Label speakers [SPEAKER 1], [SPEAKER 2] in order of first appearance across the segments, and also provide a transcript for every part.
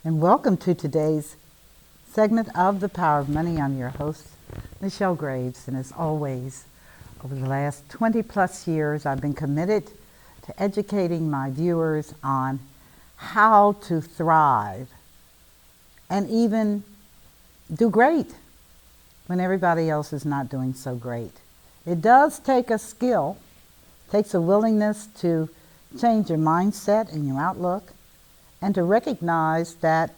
[SPEAKER 1] and welcome to today's segment of The Power of Money. I'm your host, Michelle Graves, and as always, over the last 20 plus years, I've been committed to educating my viewers on how to thrive and even do great when everybody else is not doing so great. It does take a skill, takes a willingness to change your mindset and your outlook, and to recognize that,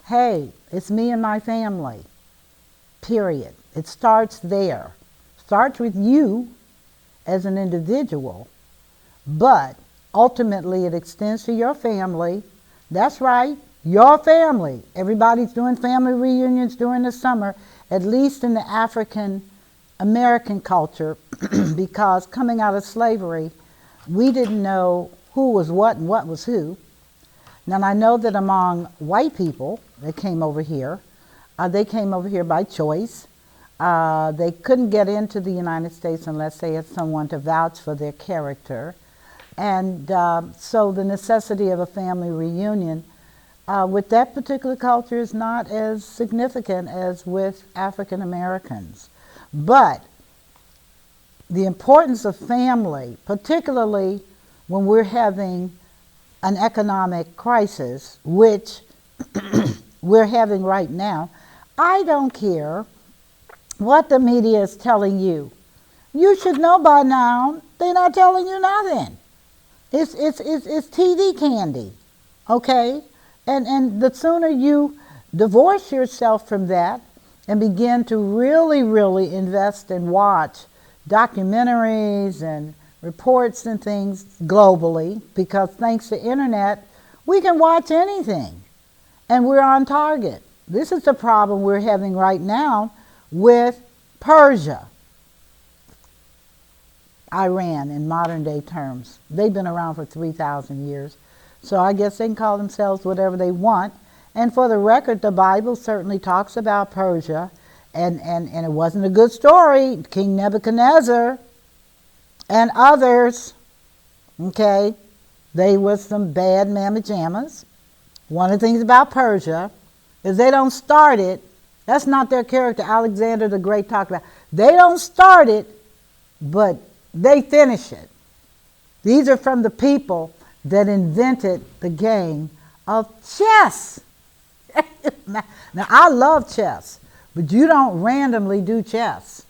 [SPEAKER 1] hey, it's me and my family, period. It starts there. Starts with you as an individual, but ultimately it extends to your family. That's right, your family. Everybody's doing family reunions during the summer, at least in the African American culture, because coming out of slavery, we didn't know who was what and what was who. Now, I know that among white people that came over here, they came over here by choice. They couldn't get into the United States unless they had someone to vouch for their character. And so the necessity of a family reunion with that particular culture is not as significant as with African Americans. But the importance of family, particularly when we're having an economic crisis, which we're having right now, I don't care what the media is telling you. You should know by now, they're not telling you nothing. It's TV candy, okay? And the sooner you divorce yourself from that and begin to really invest and watch documentaries and reports and things globally, because thanks to internet, we can watch anything and we're on target. This is the problem we're having right now with Persia, Iran in modern day terms. They've been around for 3,000 years, so I guess they can call themselves whatever they want. And for the record, the Bible certainly talks about Persia, and it wasn't a good story. King Nebuchadnezzar and others, okay, they were some bad mamma jammas. One of the things about Persia is they don't start it. That's not their character. Alexander the Great talked about. They don't start it, but they finish it. These are from the people that invented the game of chess. Now, I love chess, but you don't randomly do chess.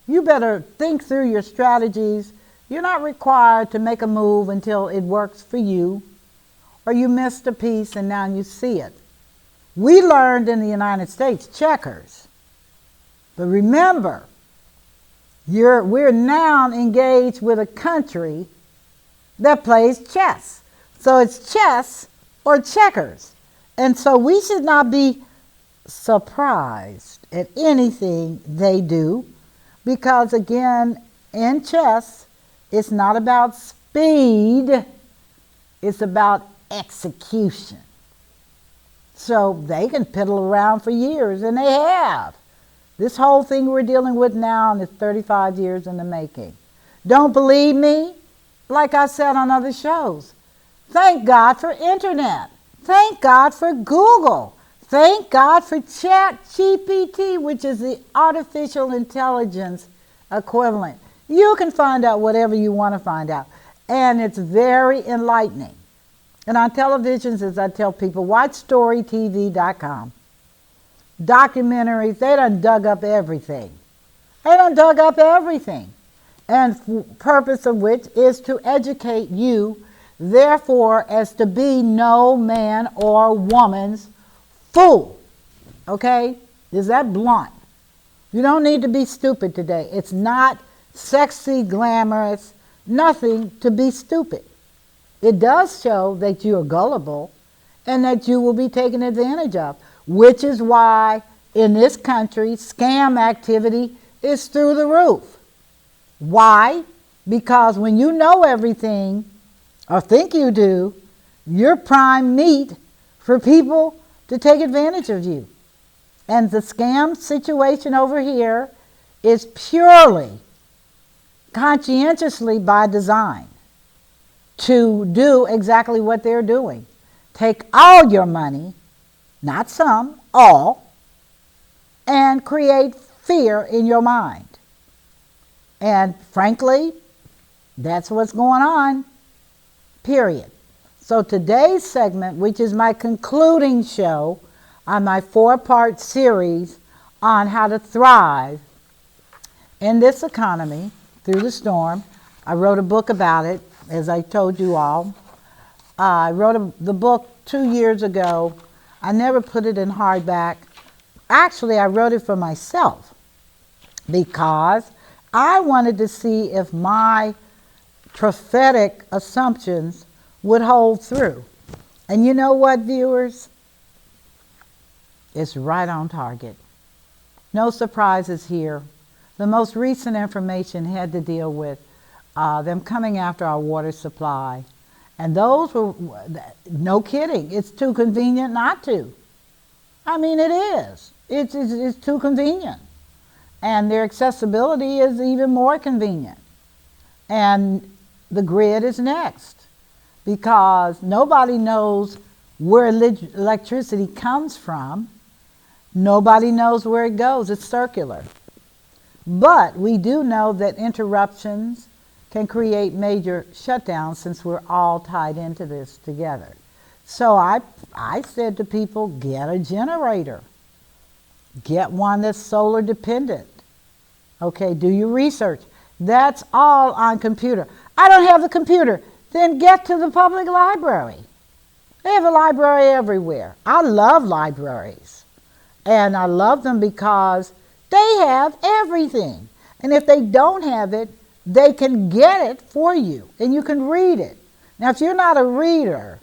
[SPEAKER 1] You better think through your strategies. You're not required to make a move until it works for you, or you missed a piece and now you see it. We learned in the United States checkers. But remember, we're now engaged with a country that plays chess. So it's chess or checkers. And so we should not be surprised at anything they do, because again, in chess, it's not about speed, it's about execution. So they can piddle around for years, and they have. This whole thing we're dealing with now is 35 years in the making. Don't believe me? Like I said on other shows, thank God for internet. Thank God for Google. Thank God for ChatGPT, which is the artificial intelligence equivalent. You can find out whatever you want to find out. And it's very enlightening. And on televisions, as I tell people, watch StoryTV.com. Documentaries, they done dug up everything. And purpose of which is to educate you, therefore, as to be no man or woman's fool. Okay? Is that blunt? You don't need to be stupid today. It's not sexy, glamorous, nothing to be stupid. It does show that you are gullible and that you will be taken advantage of, which is why in this country scam activity is through the roof. Why? Because when you know everything, or think you do, you're prime meat for people to take advantage of you. And the scam situation over here is purely conscientiously by design to do exactly what they're doing. Take all your money not some, all, and create fear in your mind. And frankly, that's what's going on, period. So today's segment, which is my concluding show on my 4-part series on how to thrive in this economy through the storm. I wrote a book about it, as I told you all. I wrote the book 2 years ago. I never put it in hardback. Actually, I wrote it for myself because I wanted to see if my prophetic assumptions would hold through. And you know what, viewers? It's right on target. No surprises here. The most recent information had to deal with them coming after our water supply. And those were, no kidding, it's too convenient not to. I mean, it is. It's too convenient. And their accessibility is even more convenient. And the grid is next, because nobody knows where electricity comes from. Nobody knows where it goes. It's circular. But we do know that interruptions can create major shutdowns, since we're all tied into this together. So I said to people, get a generator. Get one that's solar dependent. Okay, do your research. That's all on computer. I don't have the computer. Then get to the public library. They have a library everywhere. I love libraries. And I love them because they have everything. And if they don't have it, they can get it for you, and you can read it. Now, if you're not a reader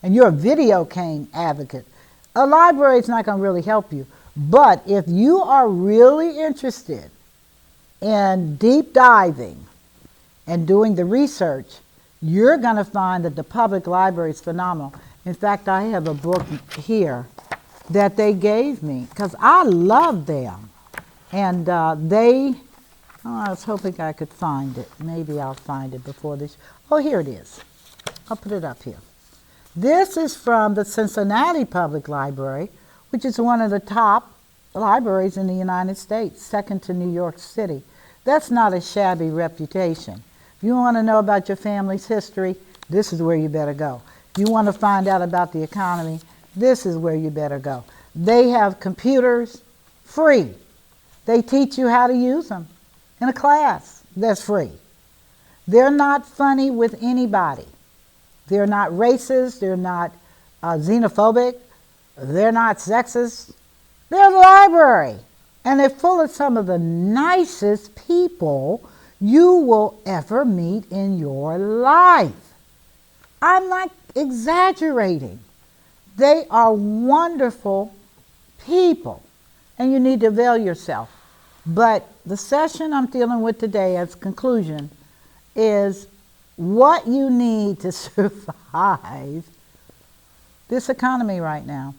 [SPEAKER 1] and you're a video game advocate, a library is not going to really help you. But if you are really interested in deep diving and doing the research, you're going to find that the public library is phenomenal. In fact, I have a book here that they gave me because I love them. And I was hoping I could find it. Maybe I'll find it before this. Oh, here it is. I'll put it up here. This is from the Cincinnati Public Library, which is one of the top libraries in the United States, second to New York City. That's not a shabby reputation. If you want to know about your family's history, this is where you better go. If you want to find out about the economy, this is where you better go. They have computers free. They teach you how to use them in a class that's free. They're not funny with anybody. They're not racist. They're not xenophobic. They're not sexist. They're the library. And they're full of some of the nicest people you will ever meet in your life. I'm not exaggerating. They are wonderful people, and you need to avail yourself. But the session I'm dealing with today as conclusion is what you need to survive this economy right now.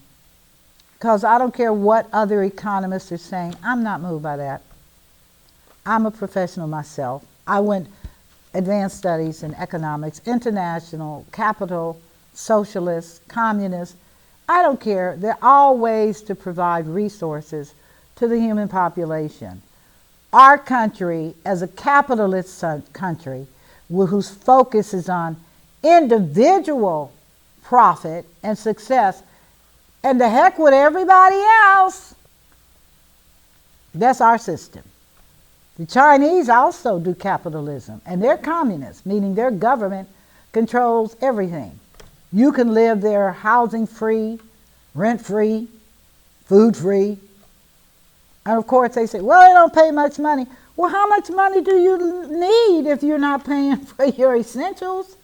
[SPEAKER 1] Because I don't care what other economists are saying, I'm not moved by that. I'm a professional myself. I went advanced studies in economics, international, capital, socialist, communist. I don't care. There are all ways to provide resources to the human population. Our country, as a capitalist country, whose focus is on individual profit and success, and the heck with everybody else, that's our system. The Chinese also do capitalism, and they're communists, meaning their government controls everything. You can live there housing free, rent free, food free. And of course they say, well, they don't pay much money. Well, how much money do you need if you're not paying for your essentials?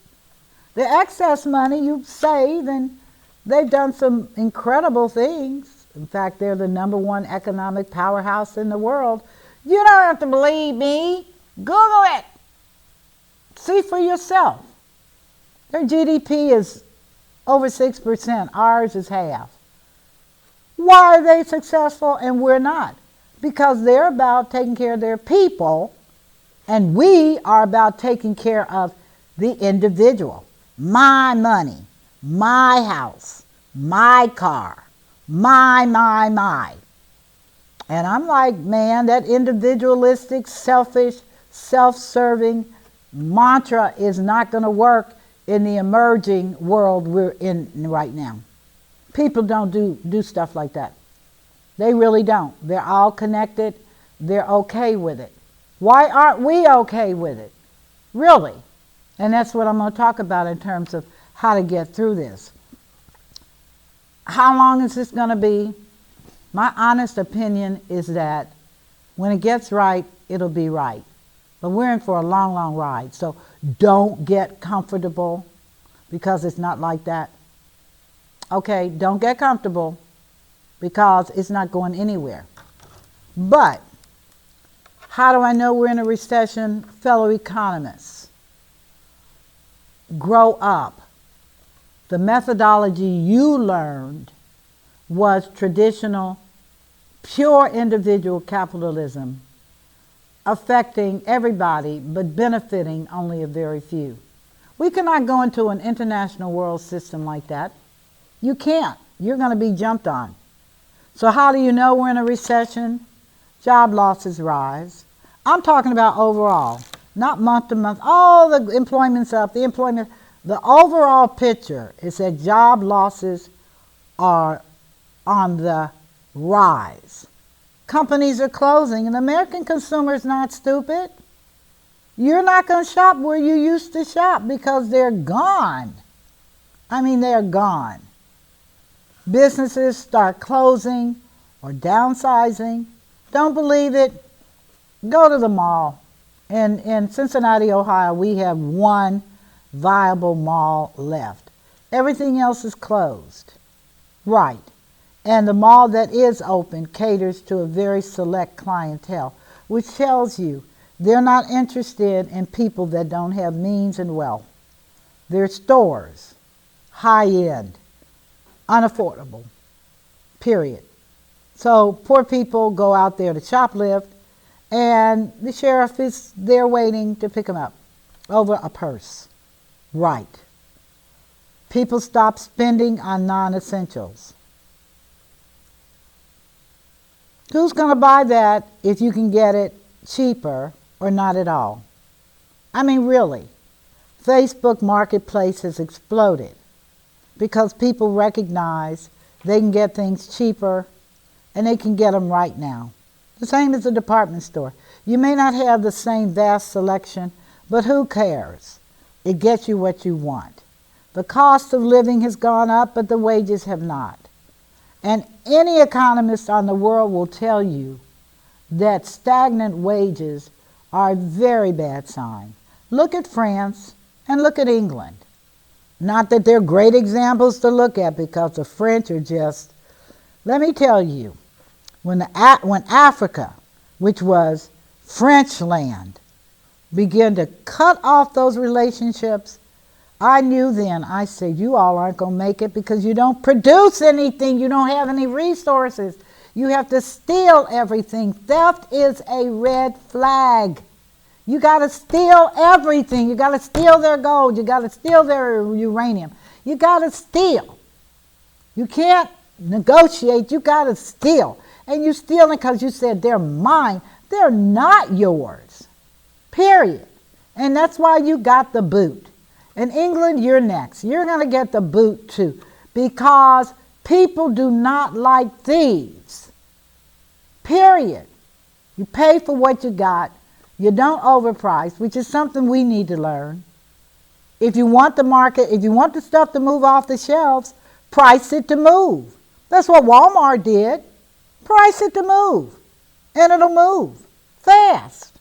[SPEAKER 1] The excess money you save, and they've done some incredible things. In fact, they're the #1 economic powerhouse in the world. You don't have to believe me. Google it. See for yourself. Their GDP is over 6%. Ours is half. Why are they successful and we're not? Because they're about taking care of their people, and we are about taking care of the individual. My money, my house, my car, My. And I'm like, man, that individualistic, selfish, self-serving mantra is not going to work in the emerging world we're in right now. People don't do stuff like that. They really don't. They're all connected. They're okay with it. Why aren't we okay with it? Really? And that's what I'm going to talk about in terms of how to get through this. How long is this going to be? My honest opinion is that when it gets right, it'll be right. But we're in for a long, long ride. So don't get comfortable because it's not like that. Okay, don't get comfortable because it's not going anywhere. But how do I know we're in a recession? Fellow economists, grow up. The methodology you learned was traditional, pure individual capitalism, affecting everybody but benefiting only a very few. We cannot go into an international world system like that. You can't. You're going to be jumped on. So how do you know we're in a recession? Job losses rise. I'm talking about overall, not month to month. Oh, the employment's up. The overall picture is that job losses are on the rise. Companies are closing, and the American consumer is not stupid. You're not going to shop where you used to shop because they're gone. I mean, they're gone. Businesses start closing or downsizing. Don't believe it? Go to the mall. In Cincinnati, Ohio, we have one viable mall left. Everything else is closed. Right. And the mall that is open caters to a very select clientele, which tells you they're not interested in people that don't have means and wealth. They're stores, high-end, unaffordable, period. So poor people go out there to shoplift, and the sheriff is there waiting to pick them up over a purse. Right. People stop spending on non-essentials. Who's going to buy that if you can get it cheaper or not at all? I mean, really. Facebook Marketplace has exploded because people recognize they can get things cheaper and they can get them right now. The same as a department store. You may not have the same vast selection, but who cares? It gets you what you want. The cost of living has gone up, but the wages have not. And any economist on the world will tell you that stagnant wages are a very bad sign. Look at France and look at England. Not that they're great examples to look at because the French are just, let me tell you, when Africa, which was French land, began to cut off those relationships, I knew then, I said, you all aren't going to make it because you don't produce anything. You don't have any resources. You have to steal everything. Theft is a red flag. You got to steal everything. You got to steal their gold. You got to steal their uranium. You got to steal. You can't negotiate. You got to steal. And you steal it because you said they're mine. They're not yours. Period. And that's why you got the boot. In England, you're next. You're going to get the boot too because people do not like thieves. Period. You pay for what you got. You don't overprice, which is something we need to learn. If you want the market, if you want the stuff to move off the shelves, price it to move. That's what Walmart did. Price it to move. And it'll move fast.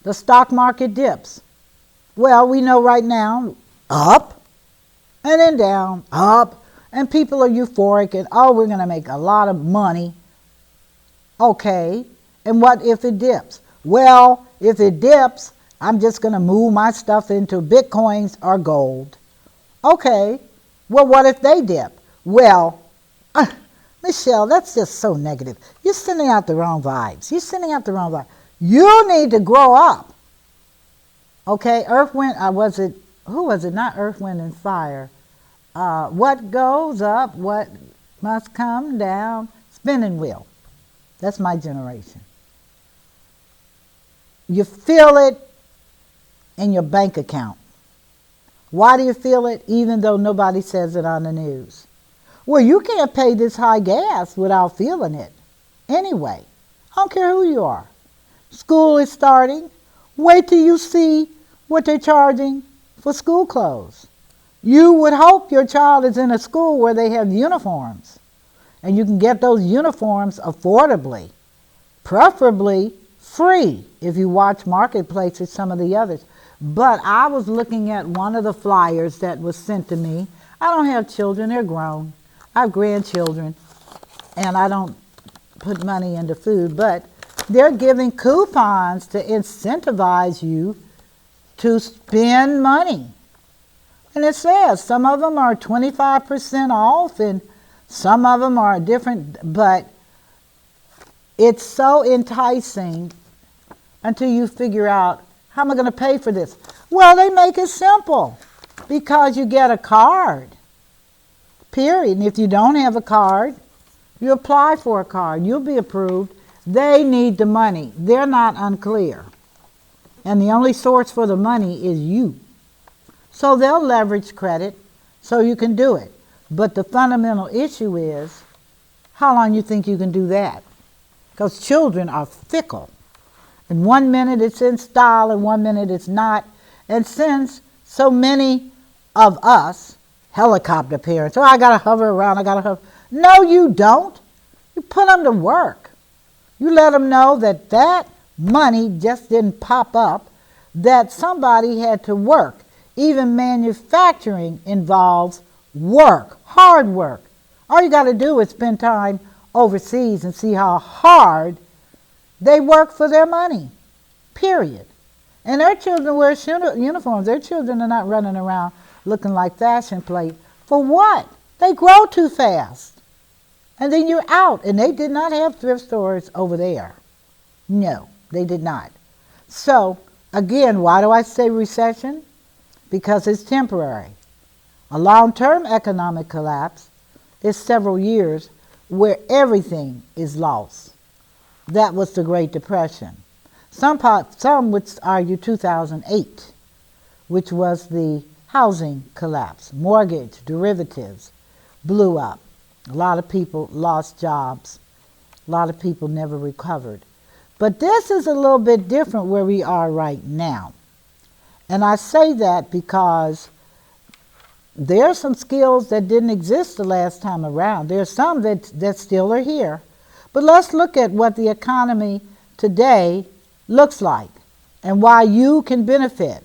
[SPEAKER 1] The stock market dips. Well, we know right now, up, and then down, up, and people are euphoric and, oh, we're going to make a lot of money. Okay, and what if it dips? Well, if it dips, I'm just going to move my stuff into bitcoins or gold. Okay, well, what if they dip? Well, Michelle, that's just so negative. You're sending out the wrong vibes. You're sending out the wrong vibes. You need to grow up. Okay, Earth, Wind, who was it? Not Earth, Wind, and Fire. what goes up, what must come down, spinning wheel. That's my generation. You feel it in your bank account. Why do you feel it even though nobody says it on the news? Well, you can't pay this high gas without feeling it. Anyway, I don't care who you are. School is starting. Wait till you see what they're charging for school clothes. You would hope your child is in a school where they have uniforms, and you can get those uniforms affordably, preferably free if you watch Marketplaces, some of the others. But I was looking at one of the flyers that was sent to me. I don't have children, they're grown. I have grandchildren, and I don't put money into food, but they're giving coupons to incentivize you to spend money. And it says some of them are 25% off and some of them are different, but it's so enticing until you figure out, how am I going to pay for this? Well, they make it simple because you get a card, period. And if you don't have a card, you apply for a card. You'll be approved. They need the money. They're not unclear. And the only source for the money is you. So they'll leverage credit so you can do it. But the fundamental issue is, how long you think you can do that? Because children are fickle. In 1 minute it's in style, and 1 minute it's not. And since so many of us, helicopter parents, I got to hover around, No, you don't. You put them to work. You let them know that that money just didn't pop up, that somebody had to work. Even manufacturing involves work, hard work. All you got to do is spend time overseas and see how hard they work for their money, period. And their children wear uniforms. Their children are not running around looking like fashion plate. For what? They grow too fast. And then you're out. And they did not have thrift stores over there. No, they did not. So, again, why do I say recession? Because it's temporary. A long-term economic collapse is several years where everything is lost. That was the Great Depression. Some would argue 2008, which was the housing collapse. Mortgage, derivatives blew up. A lot of people lost jobs. A lot of people never recovered. But this is a little bit different where we are right now. And I say that because there are some skills that didn't exist the last time around. There are some that still are here. But let's look at what the economy today looks like and why you can benefit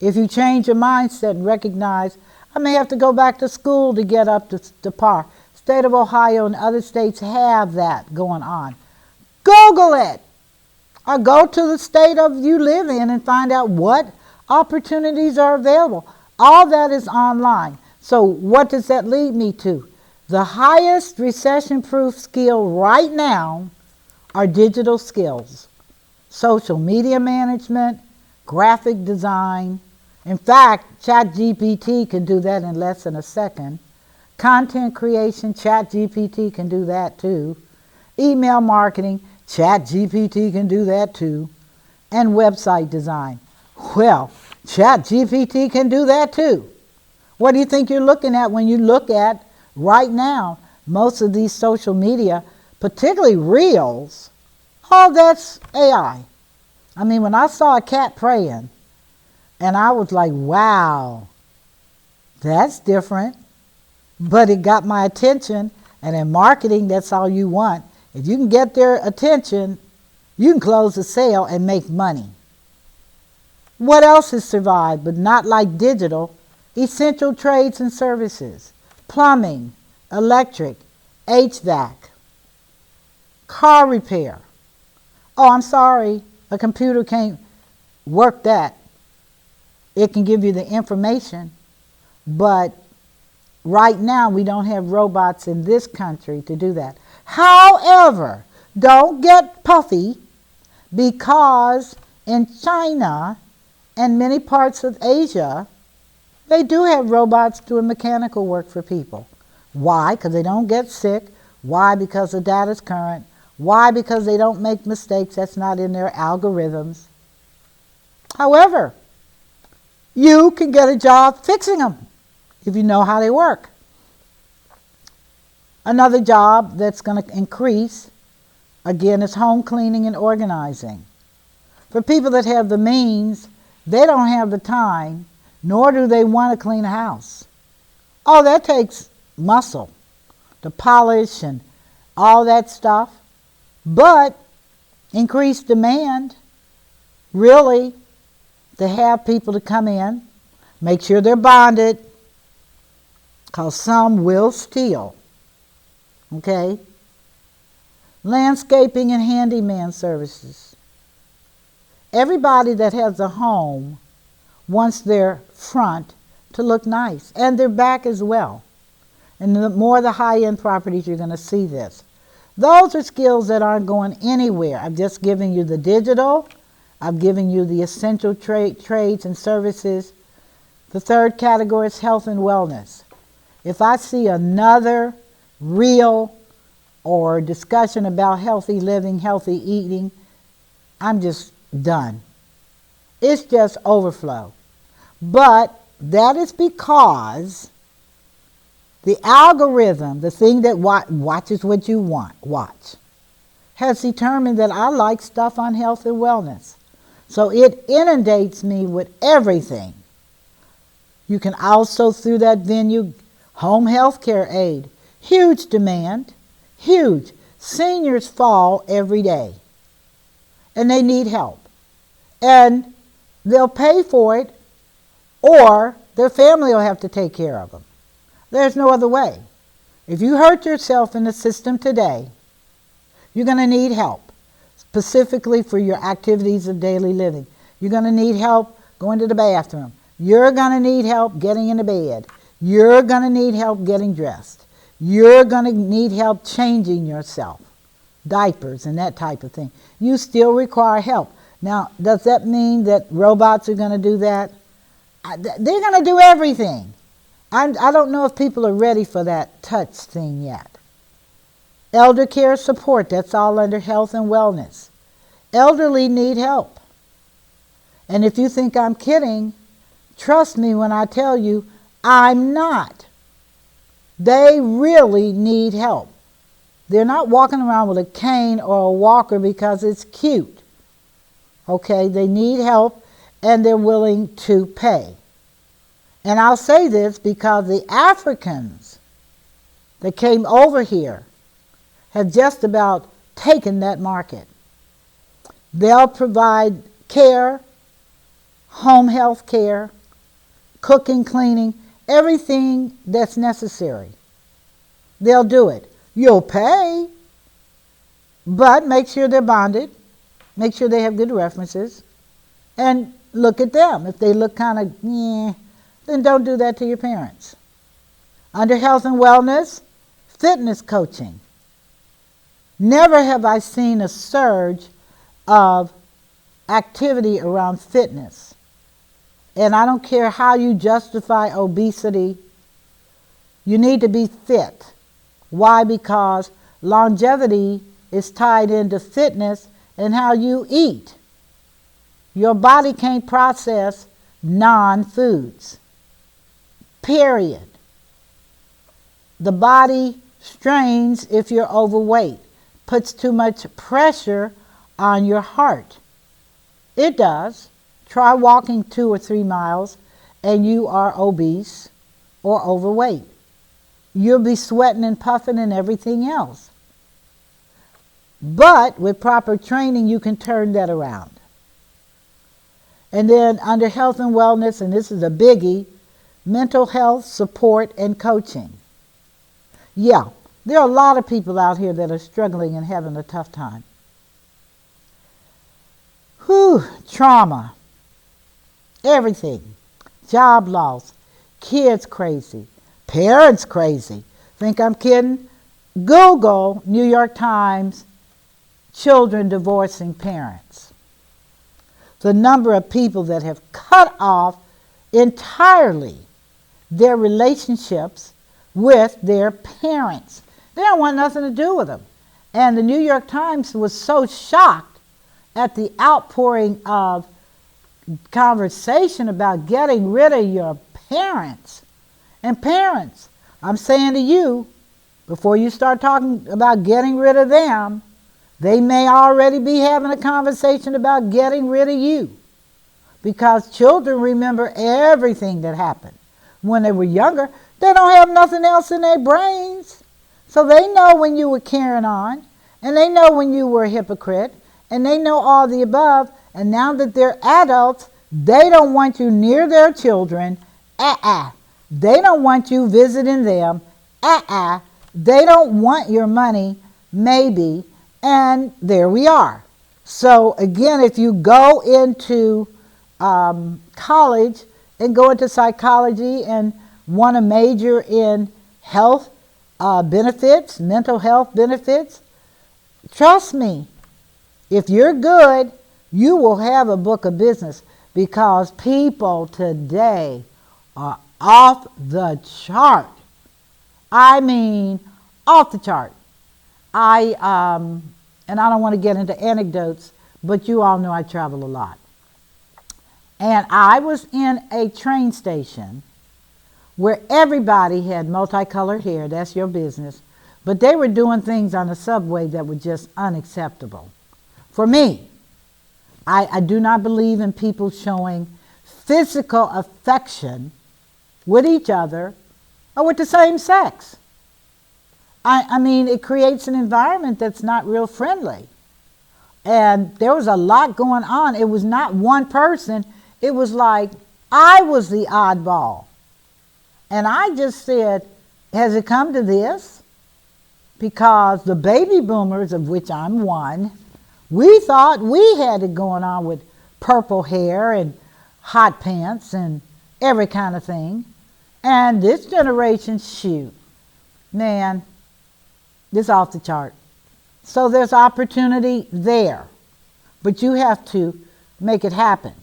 [SPEAKER 1] if you change your mindset and recognize, I may have to go back to school to get up to par. State of Ohio and other states have that going on. Google it, or go to the state of you live in and find out what opportunities are available. All that is online. So what does that lead me to? The highest recession-proof skill right now are digital skills. Social media management, graphic design. In fact, ChatGPT can do that in less than a second. Content creation, ChatGPT can do that too. Email marketing, ChatGPT can do that too. And website design. Well, ChatGPT can do that too. What do you think you're looking at when you look at, right now, most of these social media, particularly Reels, all that's AI. I mean, when I saw a cat praying, and I was like, wow, that's different. But it got my attention, and in marketing, that's all you want. If you can get their attention, you can close the sale and make money. What else has survived, but not like digital? Essential trades and services, plumbing, electric, HVAC, car repair. Oh, I'm sorry, a computer can't work that. It can give you the information, but right now we don't have robots in this country to do that. However, don't get puffy, because in China and many parts of Asia, They do have robots doing mechanical work for people. Why? Because they don't get sick. Why? Because the data's current. Why? Because they don't make mistakes. That's not in their algorithms. However, you can get a job fixing them if you know how they work. Another job that's going to increase, again, is home cleaning and organizing. For people that have the means, they don't have the time, nor do they want to clean a house. Oh, that takes muscle to polish and all that stuff. But increased demand, really, to have people to come in, make sure they're bonded, because some will steal. Okay? Landscaping and handyman services. Everybody that has a home wants their front to look nice, and their back as well. And the more the high-end properties, you're going to see this. Those are skills that aren't going anywhere. I'm just giving you the digital. I've given you the essential trades and services. The third category is health and wellness. If I see another reel or discussion about healthy living, healthy eating, I'm just done. It's just overflow. But that is because the algorithm, the thing that watches what you watch, has determined that I like stuff on health and wellness. So it inundates me with everything. You can also, through that venue, home health care aid. Huge demand, huge. Seniors fall every day, and they need help. And they'll pay for it, or their family will have to take care of them. There's no other way. If you hurt yourself in the system today, you're going to need help, specifically for your activities of daily living. You're going to need help going to the bathroom. You're going to need help getting into bed. You're going to need help getting dressed. You're going to need help changing yourself, diapers and that type of thing. You still require help. Now, does that mean that robots are going to do that? They're going to do everything. I don't know if people are ready for that touch thing yet. Elder care support, that's all under health and wellness. Elderly need help. And if you think I'm kidding, trust me when I tell you, I'm not. They really need help. They're not walking around with a cane or a walker because it's cute. Okay, they need help and they're willing to pay. And I'll say this because the Africans that came over here have just about taken that market. They'll provide care, home health care, cooking, cleaning, everything that's necessary. They'll do it. You'll pay, but make sure they're bonded, make sure they have good references, and look at them. If they look kind of, then don't do that to your parents. Under health and wellness, fitness coaching. Never have I seen a surge of activity around fitness. And I don't care how you justify obesity, you need to be fit. Why? Because longevity is tied into fitness and how you eat. Your body can't process non-foods. Period. The body strains if you're overweight, puts too much pressure on your heart. It does. Try walking 2 or 3 miles and you are obese or overweight. You'll be sweating and puffing and everything else. But with proper training, you can turn that around. And then under health and wellness, and this is a biggie, mental health support and coaching. Yeah, there are a lot of people out here that are struggling and having a tough time. Trauma. Everything. Job loss. Kids crazy. Parents crazy. Think I'm kidding? Google New York Times, children divorcing parents. The number of people that have cut off entirely their relationships with their parents. They don't want nothing to do with them. And the New York Times was so shocked at the outpouring of conversation about getting rid of your parents. And parents, I'm saying to you, before you start talking about getting rid of them, they may already be having a conversation about getting rid of you. Because children remember everything that happened. When they were younger, they don't have nothing else in their brains. So they know when you were carrying on, and they know when you were a hypocrite, and they know all the above. And now that they're adults, they don't want you near their children. They don't want you visiting them. They don't want your money, maybe. And there we are. So again, if you go into college and go into psychology and want to major in health benefits, mental health benefits, trust me, if you're good, you will have a book of business, because people today are off the chart. I mean, off the chart. And I don't want to get into anecdotes, but you all know I travel a lot. And I was in a train station where everybody had multicolored hair. That's your business. But they were doing things on the subway that were just unacceptable. For me, I do not believe in people showing physical affection with each other or with the same sex. I mean, it creates an environment that's not real friendly. And there was a lot going on. It was not one person. It was like I was the oddball. And I just said, has it come to this? Because the baby boomers, of which I'm one, we thought we had it going on with purple hair and hot pants and every kind of thing. And this generation, shoot, man, this is off the chart. So there's opportunity there, but you have to make it happen.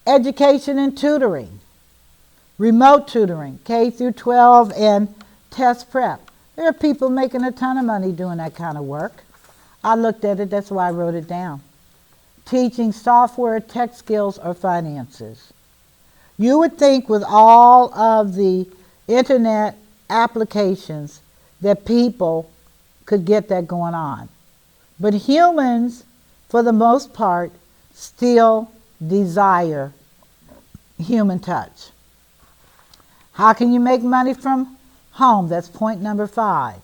[SPEAKER 1] Education and tutoring, remote tutoring, K through 12 and test prep. There are people making a ton of money doing that kind of work. I looked at it, that's why I wrote it down. Teaching software, tech skills, or finances. You would think with all of the internet applications that people could get that going on. But humans, for the most part, still desire human touch. How can you make money from home? That's point number 5.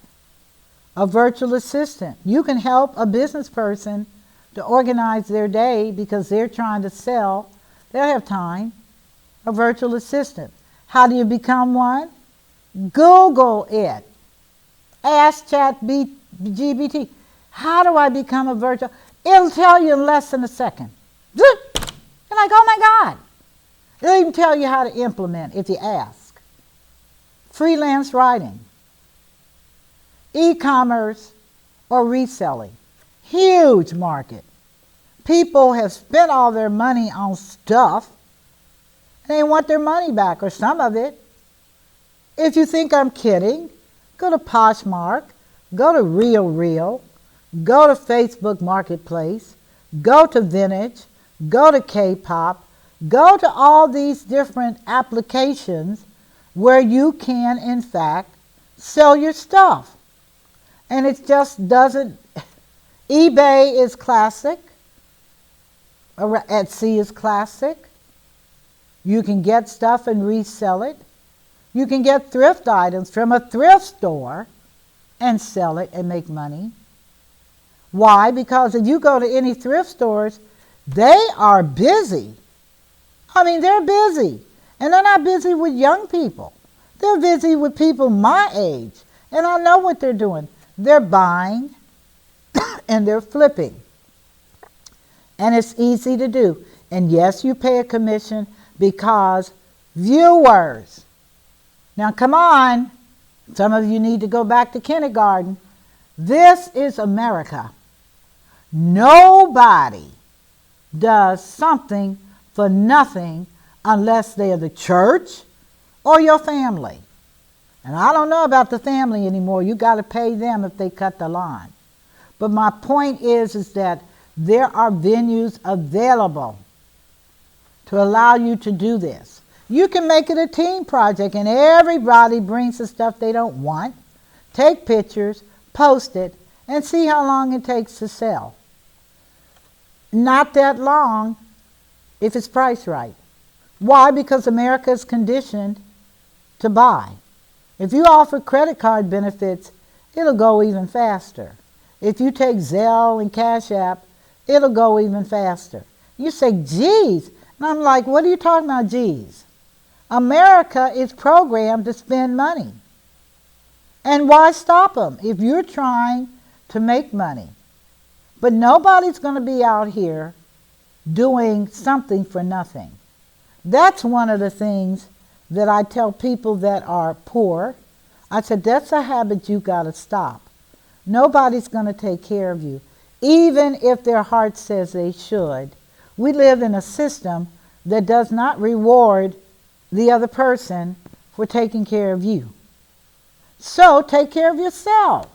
[SPEAKER 1] A virtual assistant. You can help a business person to organize their day because they're trying to sell. They'll have time. A virtual assistant. How do you become one? Google it. Ask ChatGPT, how do I become a virtual? It'll tell you in less than a second. You're like, oh my God. It'll even tell you how to implement if you ask. Freelance writing. E-commerce or reselling. Huge market. People have spent all their money on stuff and they want their money back, or some of it. If you think I'm kidding, go to Poshmark, go to RealReal, go to Facebook Marketplace, go to Vintage, go to K-pop, go to all these different applications where you can, in fact, sell your stuff. And it just doesn't, eBay is classic, Etsy is classic. You can get stuff and resell it. You can get thrift items from a thrift store and sell it and make money. Why? Because if you go to any thrift stores, they are busy. I mean, they're busy. And they're not busy with young people. They're busy with people my age. And I know what they're doing. They're buying and they're flipping. And it's easy to do. And yes, you pay a commission because viewers. Now come on. Some of you need to go back to kindergarten. This is America. Nobody does something for nothing unless they are the church or your family. And I don't know about the family anymore. You got to pay them if they cut the line. But my point is that there are venues available to allow you to do this. You can make it a team project and everybody brings the stuff they don't want, take pictures, post it, and see how long it takes to sell. Not that long if it's priced right. Why? Because America is conditioned to buy. If you offer credit card benefits, it'll go even faster. If you take Zelle and Cash App, it'll go even faster. You say, geez. And I'm like, what are you talking about, geez? America is programmed to spend money. And why stop them if you're trying to make money? But nobody's going to be out here doing something for nothing. That's one of the things that I tell people that are poor. I said, that's a habit you got to stop. Nobody's going to take care of you, even if their heart says they should. We live in a system that does not reward the other person for taking care of you. So take care of yourself.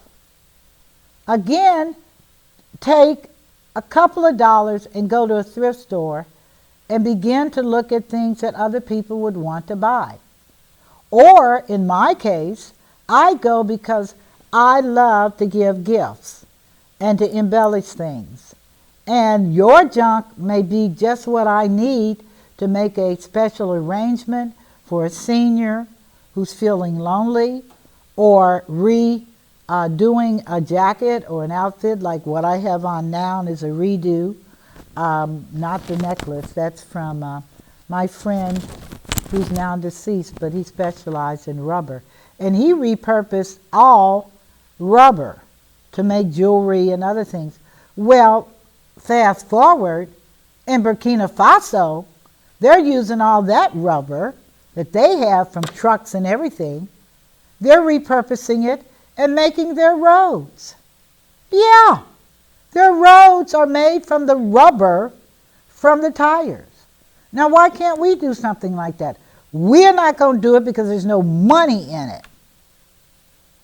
[SPEAKER 1] Again, take a couple of dollars and go to a thrift store and begin to look at things that other people would want to buy. Or, in my case, I go because I love to give gifts and to embellish things. And your junk may be just what I need to make a special arrangement for a senior who's feeling lonely, or doing a jacket or an outfit like what I have on now is a redo. Not the necklace. That's from my friend who's now deceased, but he specialized in rubber. And he repurposed all rubber to make jewelry and other things. Well, fast forward, in Burkina Faso, they're using all that rubber that they have from trucks and everything. They're repurposing it and making their roads. Yeah, their roads are made from the rubber from the tires. Now, why can't we do something like that? We're not going to do it because there's no money in it.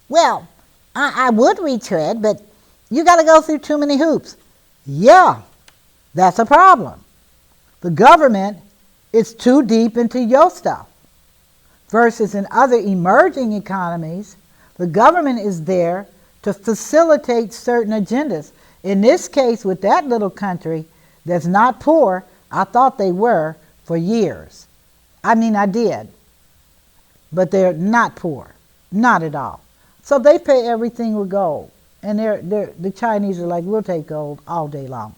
[SPEAKER 1] Well, I would retread, but you got to go through too many hoops. Yeah, that's a problem. The government is too deep into your stuff. Versus in other emerging economies, the government is there to facilitate certain agendas. In this case, with that little country that's not poor, I thought they were for years. I mean, I did. But they're not poor. Not at all. So they pay everything with gold. And the Chinese are like, we'll take gold all day long.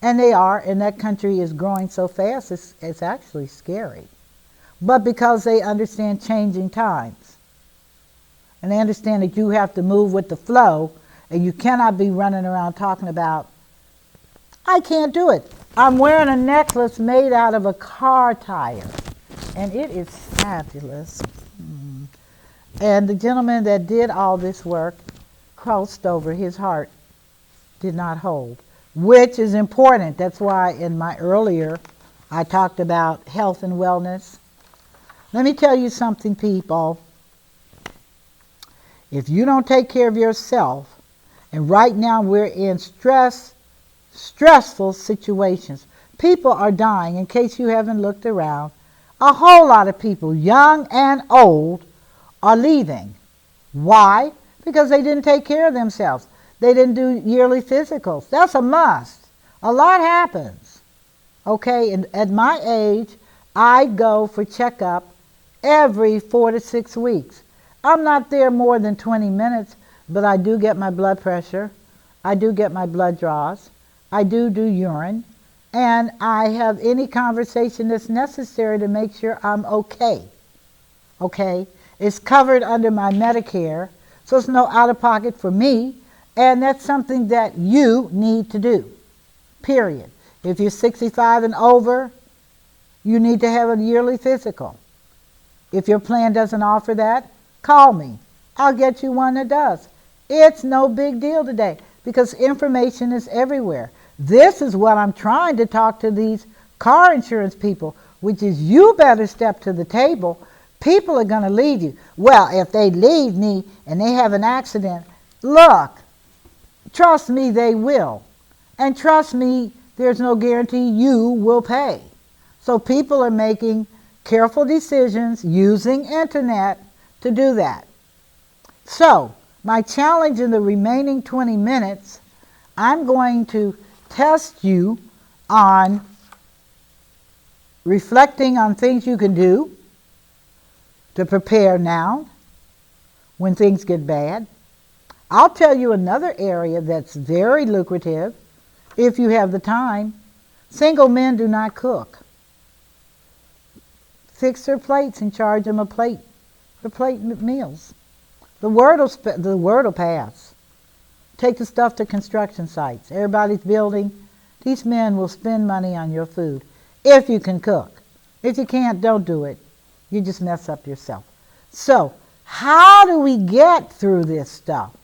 [SPEAKER 1] And they are, and that country is growing so fast, it's actually scary. But because they understand changing times. And they understand that you have to move with the flow, and you cannot be running around talking about, I can't do it. I'm wearing a necklace made out of a car tire. And it is fabulous. And the gentleman that did all this work crossed over. His heart did not hold, which is important. That's why in my earlier, I talked about health and wellness. Let me tell you something, people. If you don't take care of yourself, and right now we're in stressful situations. People are dying, in case you haven't looked around. A whole lot of people, young and old, are leaving. Why? Because they didn't take care of themselves. They didn't do yearly physicals. That's a must. A lot happens. Okay, and at my age, I go for checkup every 4 to 6 weeks. I'm not there more than 20 minutes, but I do get my blood pressure. I do get my blood draws. I do urine. And I have any conversation that's necessary to make sure I'm okay. Okay? It's covered under my Medicare, so it's no out-of-pocket for me, and that's something that you need to do, period. If you're 65 and over, you need to have a yearly physical. If your plan doesn't offer that, call me. I'll get you one that does. It's no big deal today because information is everywhere. This is what I'm trying to talk to these car insurance people which is you better step to the table. People are going to leave you. Well, if they leave me and they have an accident, look, trust me, they will. And trust me, there's no guarantee you will pay. So people are making careful decisions using internet to do that. So, my challenge in the remaining 20 minutes, I'm going to test you on reflecting on things you can do to prepare now when things get bad. I'll tell you another area that's very lucrative if you have the time. Single men do not cook. Fix their plates and charge them a plate for plate meals. The word will pass. Take the stuff to construction sites. Everybody's building. These men will spend money on your food if you can cook. If you can't, don't do it. You just mess up yourself. So, how do we get through this stuff?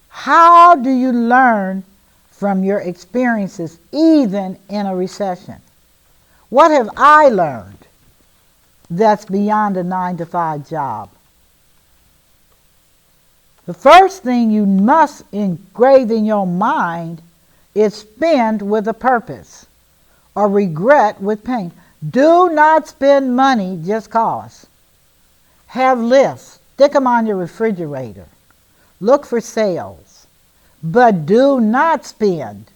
[SPEAKER 1] How do you learn from your experiences, even in a recession? What have I learned that's beyond a 9-to-5 job? The first thing you must engrave in your mind is spend with a purpose or regret with pain. Do not spend money just cause. Have lists. Stick them on your refrigerator. Look for sales. But do not spend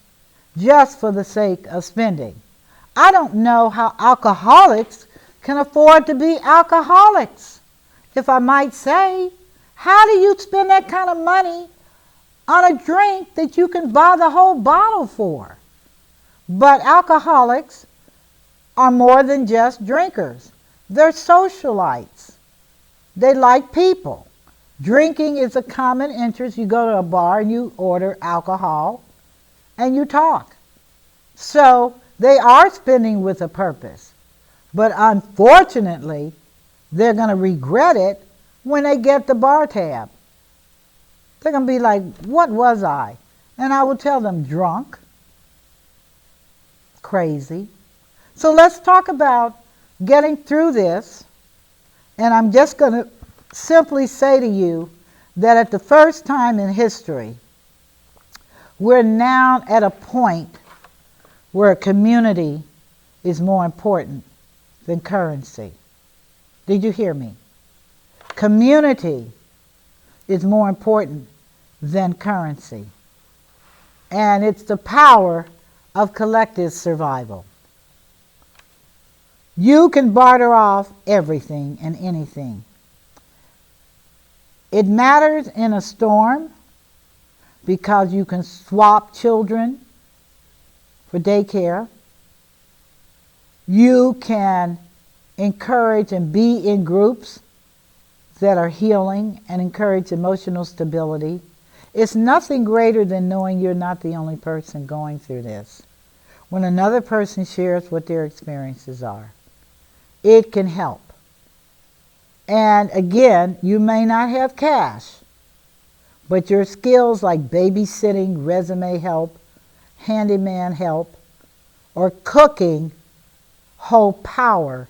[SPEAKER 1] just for the sake of spending. I don't know how alcoholics can afford to be alcoholics, if I might say. How do you spend that kind of money on a drink that you can buy the whole bottle for? But alcoholics are more than just drinkers. They're socialites. They like people. Drinking is a common interest. You go to a bar and you order alcohol and you talk. So they are spending with a purpose. But unfortunately, they're going to regret it when they get the bar tab. They're going to be like, what was I? And I will tell them, drunk, crazy. So let's talk about getting through this. And I'm just going to simply say to you that at the first time in history, we're now at a point where community is more important than currency. Did you hear me? Community is more important than currency. And it's the power of collective survival. You can barter off everything and anything. It matters in a storm because you can swap children for daycare. You can encourage and be in groups that are healing and encourage emotional stability. It's nothing greater than knowing you're not the only person going through this. When another person shares what their experiences are, it can help. And again, you may not have cash, but your skills like babysitting, resume help, handyman help, or cooking hold power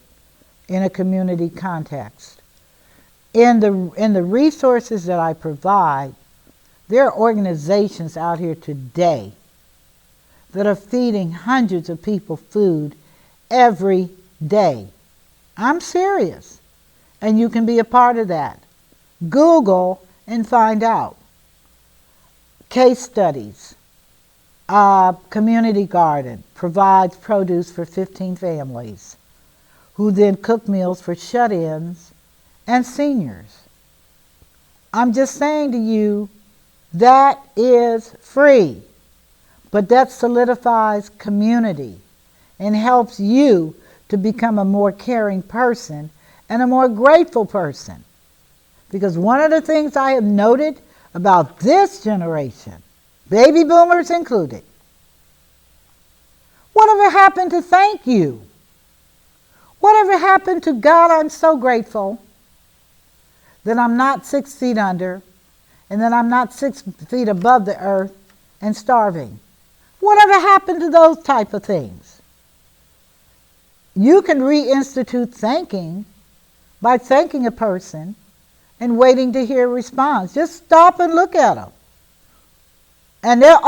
[SPEAKER 1] in a community context. In the resources that I provide, there are organizations out here today that are feeding hundreds of people food every day. I'm serious. And you can be a part of that. Google and find out. Case studies. Community garden provides produce for 15 families who then cook meals for shut-ins and seniors. I'm just saying to you, that is free. But that solidifies community and helps you to become a more caring person and a more grateful person. Because one of the things I have noted about this generation, baby boomers included, whatever happened to thank you? Whatever happened to God, I'm so grateful that I'm not 6 feet under and that I'm not 6 feet above the earth and starving. Whatever happened to those type of things? You can reinstitute thanking by thanking a person and waiting to hear a response. Just stop and look at them. And they're,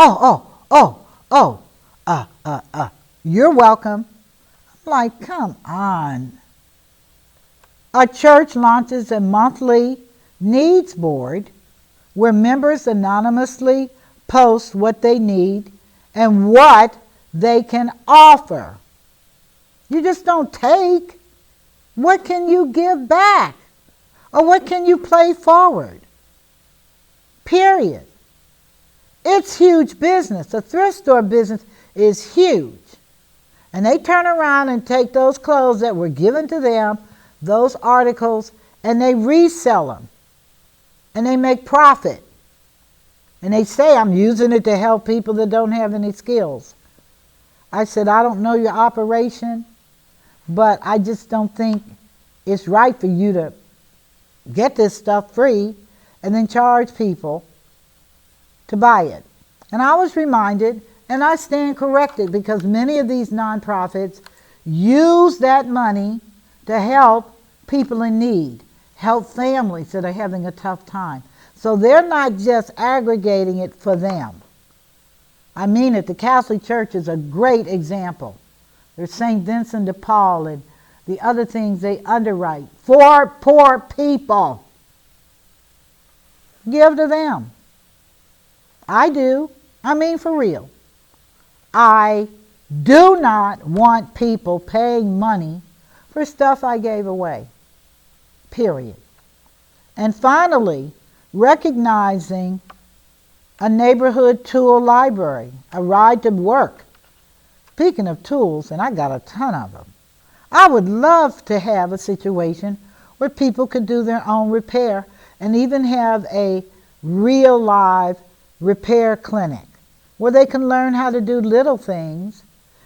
[SPEAKER 1] you're welcome. I'm like, come on. A church launches a monthly needs board where members anonymously post what they need and what they can offer. You just don't take. What can you give back? Or what can you play forward? Period. It's huge business. A thrift store business is huge. And they turn around and take those clothes that were given to them, those articles, and they resell them. And they make profit. And they say, I'm using it to help people that don't have any skills. I said, I don't know your operation, but I just don't think it's right for you to get this stuff free and then charge people to buy it. And I was reminded, and I stand corrected, because many of these nonprofits use that money to help people in need, help families that are having a tough time. So they're not just aggregating it for them. I mean it. The Catholic Church is a great example. There's St. Vincent de Paul and the other things they underwrite for poor people. Give to them. I do. I mean for real. I do not want people paying money for stuff I gave away. Period. And finally, recognizing a neighborhood tool library, a ride to work. Speaking of tools, and I got a ton of them, I would love to have a situation where people could do their own repair and even have a real live repair clinic where they can learn how to do little things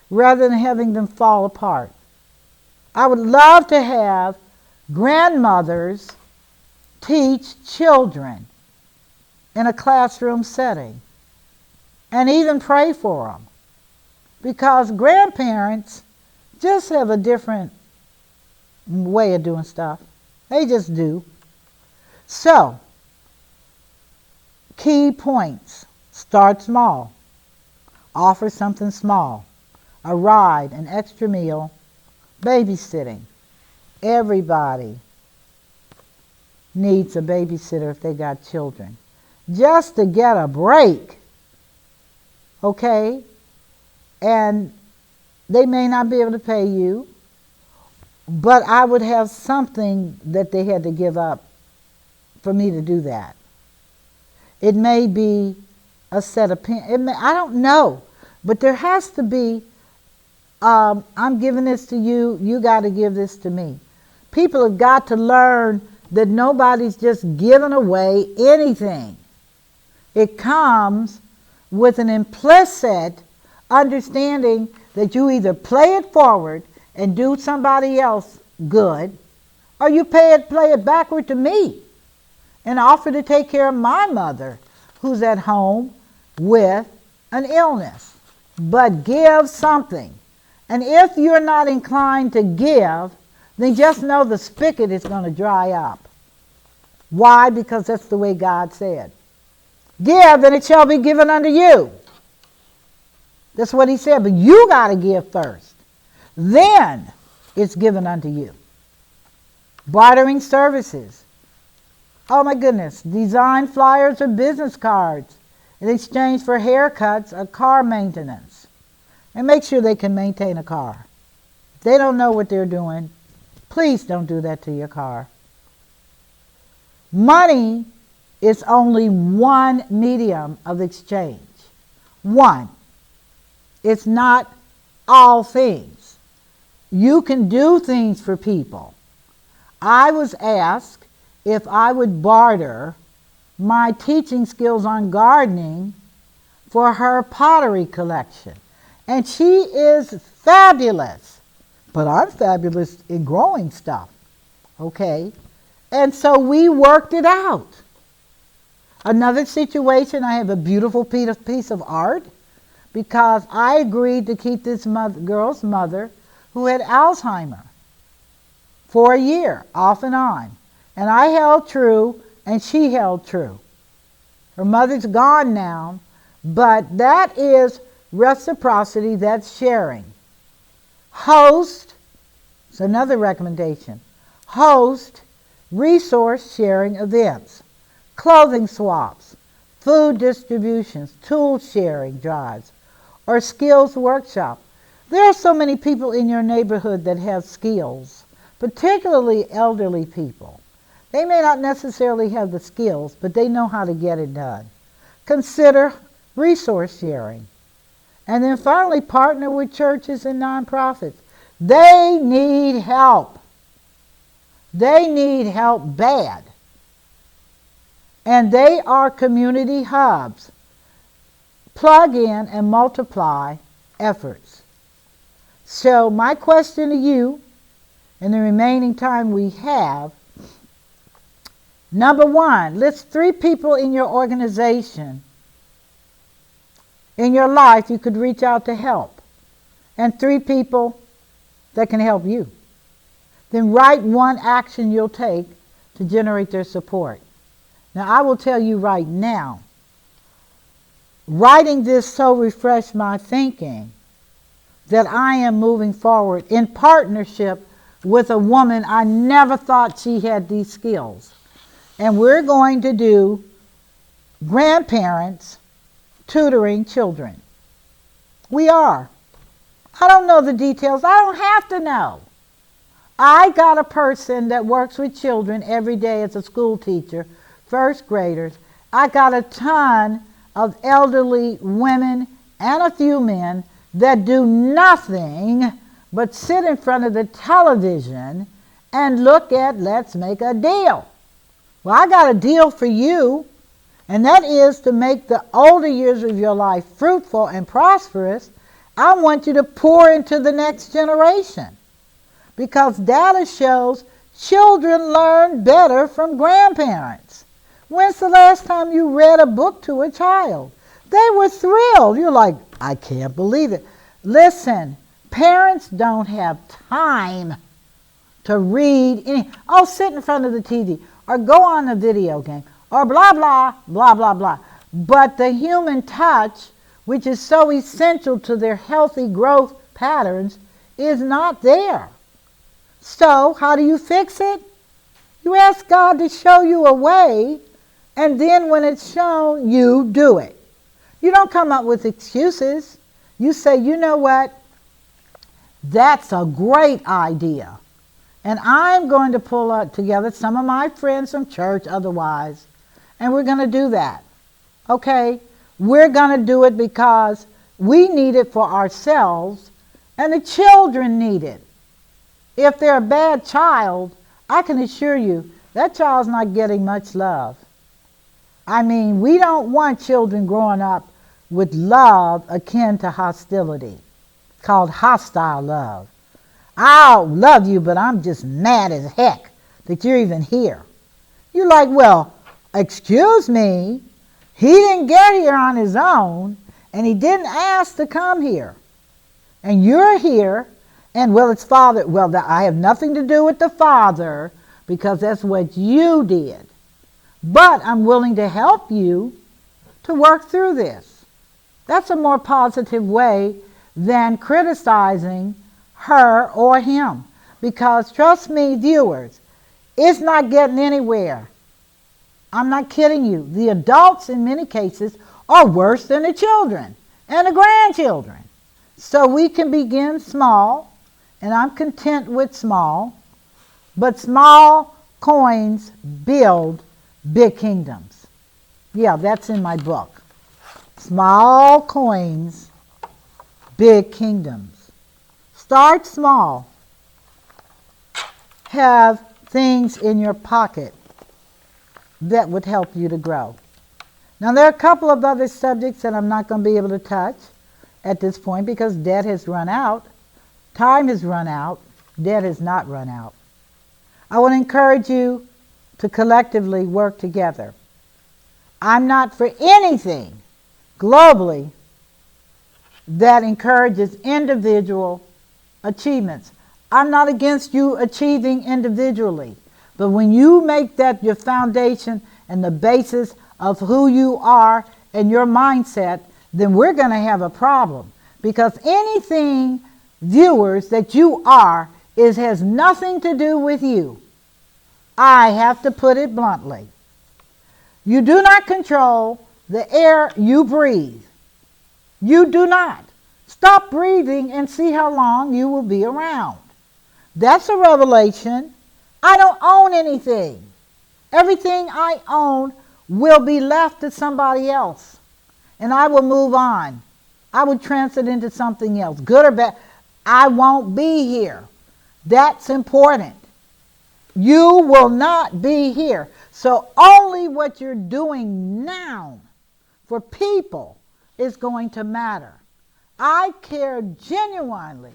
[SPEAKER 1] rather than having them fall apart. I would love to have grandmothers teach children in a classroom setting and even pray for them, because grandparents just have a different way of doing stuff. They just do. So, key points. Start small. Offer something small. A ride, an extra meal, babysitting. Everybody needs a babysitter if they got children. Just to get a break. Okay? And they may not be able to pay you, but I would have something that they had to give up for me to do that. It may be a set of pins. I don't know. But there has to be, I'm giving this to you, you got to give this to me. People have got to learn that nobody's just giving away anything. It comes with an implicit understanding that you either play it forward and do somebody else good, or you play it backward to me and offer to take care of my mother who's at home with an illness. But give something. And if you're not inclined to give, then just know the spigot is going to dry up. Why? Because that's the way God said. Give, and it shall be given unto you. That's what he said. But you got to give first. Then it's given unto you. Bartering services. Oh my goodness. Design flyers or business cards in exchange for haircuts or car maintenance. And make sure they can maintain a car. If they don't know what they're doing, please don't do that to your car. Money is only one medium of exchange. One. It's not all things. You can do things for people. I was asked if I would barter my teaching skills on gardening for her pottery collection. And she is fabulous. But I'm fabulous in growing stuff. Okay? And so we worked it out. Another situation, I have a beautiful piece of art because I agreed to keep this girl's mother, who had Alzheimer's for a year, off and on. And I held true, and she held true. Her mother's gone now, but that is reciprocity, that's sharing. Host, it's another recommendation. Host resource sharing events, clothing swaps, food distributions, tool sharing drives, or skills workshop. There are so many people in your neighborhood that have skills, particularly elderly people. They may not necessarily have the skills, but they know how to get it done. Consider resource sharing. And then finally, partner with churches and nonprofits. They need help. They need help bad. And they are community hubs. Plug in and multiply efforts. So my question to you, in the remaining time we have, number one, list 3 people in your organization, in your life you could reach out to help, and 3 people that can help you. Then write 1 action you'll take to generate their support. Now I will tell you right now, writing this so refreshed my thinking that I am moving forward in partnership with a woman I never thought she had these skills. And we're going to do grandparents tutoring children. We are. I don't know the details. I don't have to know. I got a person that works with children every day as a school teacher, first graders. I got a ton of elderly women and a few men that do nothing but sit in front of the television and look at Let's Make a Deal. Well, I got a deal for you, and that is to make the older years of your life fruitful and prosperous. I want you to pour into the next generation, because data shows children learn better from grandparents. When's the last time you read a book to a child? They were thrilled. You're like, I can't believe it. Listen, parents don't have time to read sit in front of the TV or go on a video game or blah, blah, blah, blah, blah. But the human touch, which is so essential to their healthy growth patterns, is not there. So how do you fix it? You ask God to show you a way, and then when it's shown, you do it. You don't come up with excuses. You say, you know what? That's a great idea. And I'm going to pull together some of my friends from church otherwise, and we're going to do that. Okay? We're going to do it because we need it for ourselves, and the children need it. If they're a bad child, I can assure you that child's not getting much love. I mean, we don't want children growing up with love akin to hostility, called hostile love. I'll love you, but I'm just mad as heck that you're even here. You're like, well, excuse me, he didn't get here on his own, and he didn't ask to come here. And you're here, and well, it's father. Well, I have nothing to do with the father, because that's what you did. But I'm willing to help you to work through this. That's a more positive way than criticizing her or him. Because trust me, viewers, it's not getting anywhere. I'm not kidding you. The adults in many cases are worse than the children and the grandchildren. So we can begin small, and I'm content with small, but small coins build big kingdoms. Yeah, that's in my book. Small coins, big kingdoms. Start small. Have things in your pocket that would help you to grow. Now, there are a couple of other subjects that I'm not going to be able to touch at this point because debt has run out, time has run out, debt has not run out. I want to encourage you to collectively work together. I'm not for anything globally that encourages individual achievements. I'm not against you achieving individually, but when you make that your foundation and the basis of who you are and your mindset, then we're going to have a problem, because anything, viewers, that you are has nothing to do with you. I have to put it bluntly. You do not control the air you breathe. You do not. Stop breathing and see how long you will be around. That's a revelation. I don't own anything. Everything I own will be left to somebody else, and I will move on. I will transit into something else, good or bad. I won't be here. That's important. You will not be here. So only what you're doing now for people is going to matter. I care genuinely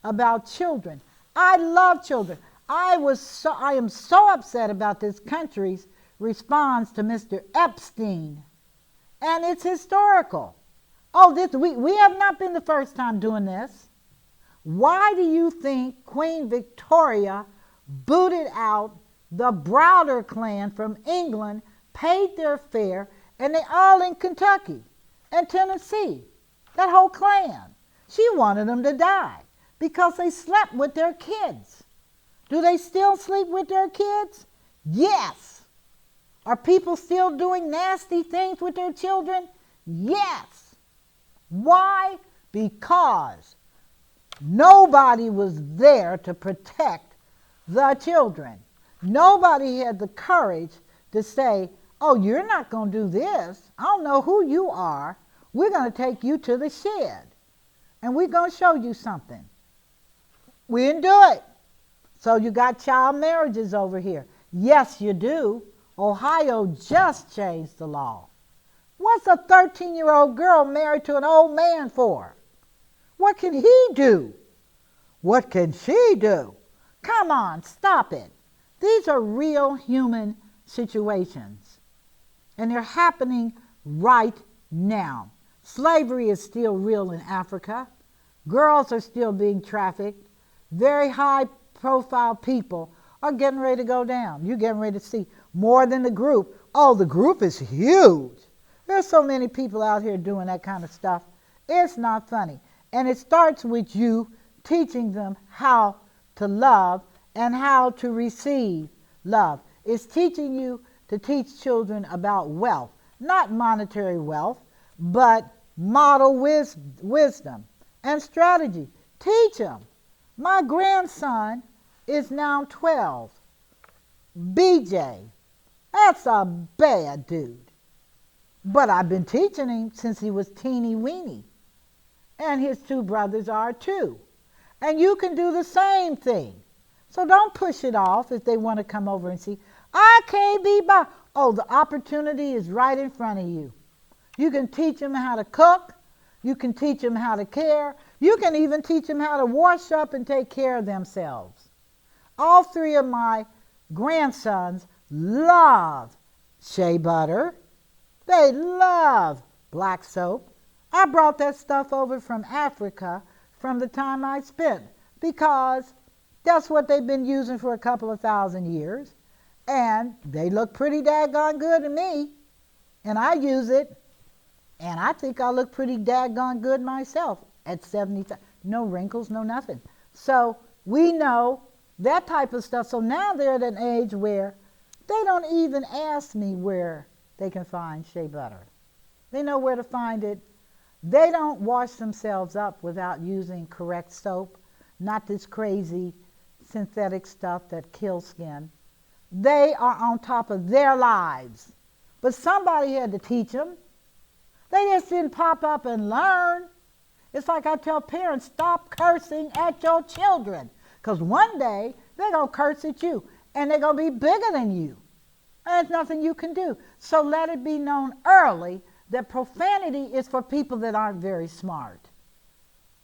[SPEAKER 1] about children. I love children. I am so upset about this country's response to Mr. Epstein. And it's historical. Oh, we have not been the first time doing this. Why do you think Queen Victoria booted out the Browder clan from England, paid their fare, and they all in Kentucky and Tennessee? That whole clan. She wanted them to die because they slept with their kids. Do they still sleep with their kids? Yes. Are people still doing nasty things with their children? Yes. Why? Because nobody was there to protect the children. Nobody had the courage to say, oh, you're not going to do this. I don't know who you are. We're going to take you to the shed, and we're going to show you something. We didn't do it. So you got child marriages over here. Yes, you do. Ohio just changed the law. What's a 13-year-old girl married to an old man for? What can he do? What can she do? Come on, stop it. These are real human situations, and they're happening right now. Slavery is still real in Africa. Girls are still being trafficked. Very high-profile people are getting ready to go down. You're getting ready to see more than the group. Oh, the group is huge. There's so many people out here doing that kind of stuff. It's not funny. And it starts with you teaching them how to love and how to receive love. It's teaching you to teach children about wealth, not monetary wealth, but model wisdom and strategy. Teach them. My grandson is now 12. BJ. That's a bad dude. But I've been teaching him since he was teeny weeny. And his two brothers are too. And you can do the same thing. So don't push it off if they want to come over and see. I can't be by. Oh, the opportunity is right in front of you. You can teach them how to cook. You can teach them how to care. You can even teach them how to wash up and take care of themselves. All three of my grandsons love shea butter. They love black soap. I brought that stuff over from Africa from the time I spent, because that's what they've been using for a couple of thousand years. And they look pretty daggone good to me. And I use it. And I think I look pretty daggone good myself at 70. No wrinkles, no nothing. So we know that type of stuff. So now they're at an age where they don't even ask me where they can find shea butter. They know where to find it. They don't wash themselves up without using correct soap, not this crazy synthetic stuff that kills skin. They are on top of their lives. But somebody had to teach them. They just didn't pop up and learn. It's like I tell parents, stop cursing at your children, because one day they're going to curse at you, and they're going to be bigger than you. And there's nothing you can do. So let it be known early that profanity is for people that aren't very smart.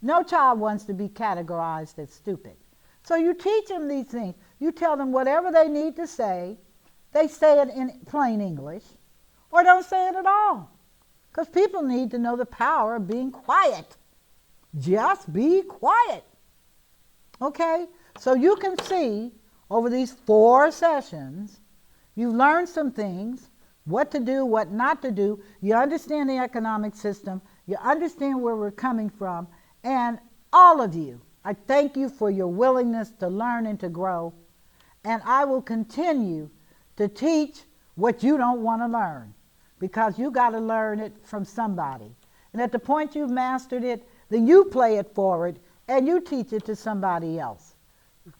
[SPEAKER 1] No child wants to be categorized as stupid. So you teach them these things. You tell them whatever they need to say. They say it in plain English, or don't say it at all. Because people need to know the power of being quiet. Just be quiet. Okay? So you can see over these 4 sessions, you've learned some things, what to do, what not to do. You understand the economic system. You understand where we're coming from. And all of you, I thank you for your willingness to learn and to grow. And I will continue to teach what you don't want to learn, because you got to learn it from somebody. And at the point you've mastered it, then you play it forward and you teach it to somebody else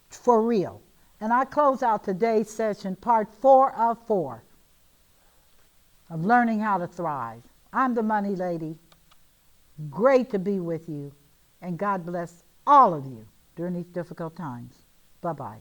[SPEAKER 1] for real. And I close out today's session, part 4 of 4 of learning how to thrive. I'm the Money Lady. Great to be with you. And God bless all of you during these difficult times. Bye-bye.